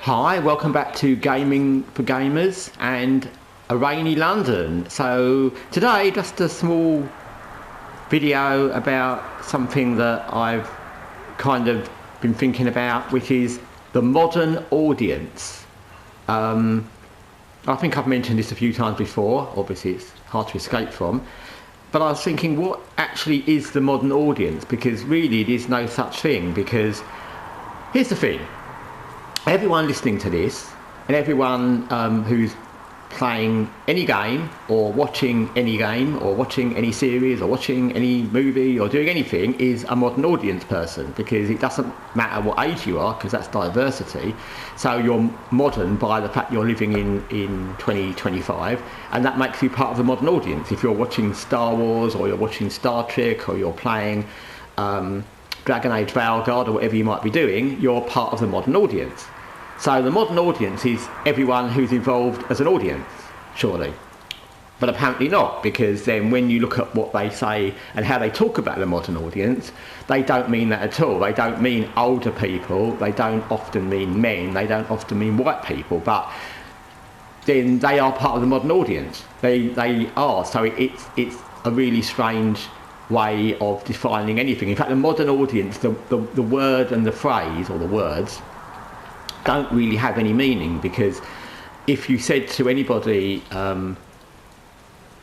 Hi, welcome back to Gaming for Gamers and a rainy London. So today, just a small video about something that I've kind of been thinking about, which is the modern audience. I think I've mentioned this a few times before, obviously it's hard to escape from, but I was thinking, what actually is the modern audience? Because really it is no such thing, because here's the thing. Everyone listening to this and everyone who's playing any game or watching any game or watching any series or watching any movie or doing anything is a modern audience person, because it doesn't matter what age you are, because that's diversity. So you're modern by the fact you're living in 2025, and that makes you part of the modern audience. If you're watching Star Wars or you're watching Star Trek or you're playing Dragon Age Valgard or whatever you might be doing, you're part of the modern audience. So the modern audience is everyone who's involved as an audience, surely. But apparently not, because then when you look at what they say and how they talk about the modern audience, they don't mean that at all. They don't mean older people, they don't often mean men, they don't often mean white people, but then they are part of the modern audience. They are, so it's a really strange way of defining anything. In fact, the modern audience, the word and the phrase, or the words, don't really have any meaning, because if you said to anybody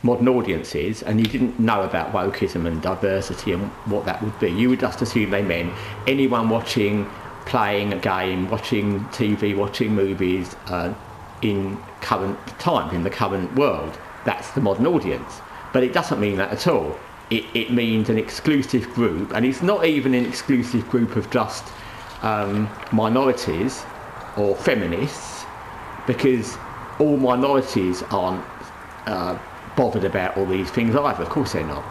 modern audiences and you didn't know about wokeism and diversity and what that would be, you would just assume they meant anyone watching, playing a game, watching TV, watching movies in current times, in the current world. That's the modern audience. But it doesn't mean that at all. It means an exclusive group, and it's not even an exclusive group of just minorities or feminists, because all minorities aren't bothered about all these things either. Of course they're not.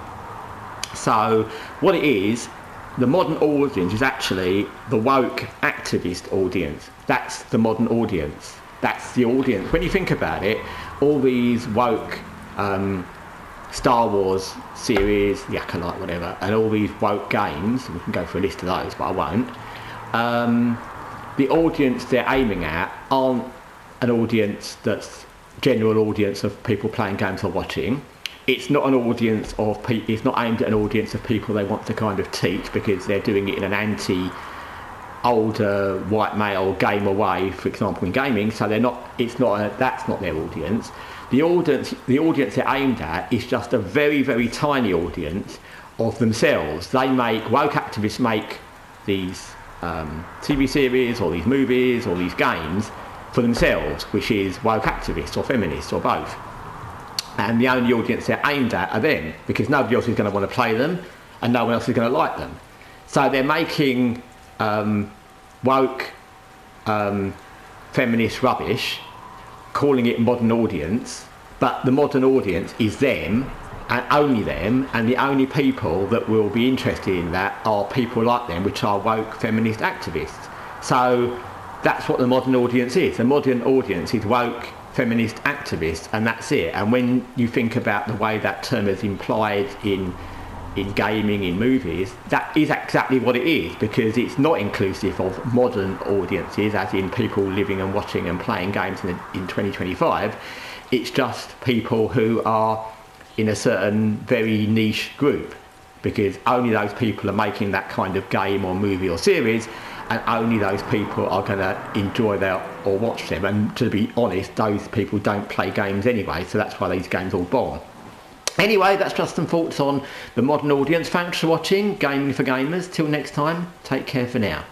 So what it is, the modern audience is actually the woke activist audience. That's the modern audience. That's the audience. When you think about it, all these woke Star Wars series, the Acolyte, whatever, and all these woke games, we can go through a list of those, but I won't. The audience they're aiming at aren't an audience that's general audience of people playing games or watching. It's not an audience of people. It's not aimed at an audience of people they want to kind of teach, because they're doing it in an older white male gamer way, for example, in gaming. So they're not. That's not their audience. The audience they're aimed at is just a very, very tiny audience of themselves. Woke activists make these TV series or these movies or these games for themselves, which is woke activists or feminists or both. And the only audience they're aimed at are them, because nobody else is going to want to play them and no one else is going to like them. So they're making woke feminist rubbish, calling it modern audience, but the modern audience is them and only them, and the only people that will be interested in that are people like them, which are woke feminist activists. So that's what the modern audience is. The modern audience is woke feminist activists, and that's it. And when you think about the way that term is implied in gaming, in movies, that is exactly what it is, because it's not inclusive of modern audiences, as in people living and watching and playing games in 2025. It's just people who are in a certain very niche group, because only those people are making that kind of game or movie or series, and only those people are going to enjoy them or watch them. And to be honest, those people don't play games anyway, so that's why these games all bomb. Anyway, that's just some thoughts on the modern audience. Thanks for watching Gaming for Gamers. Till next time, take care for now.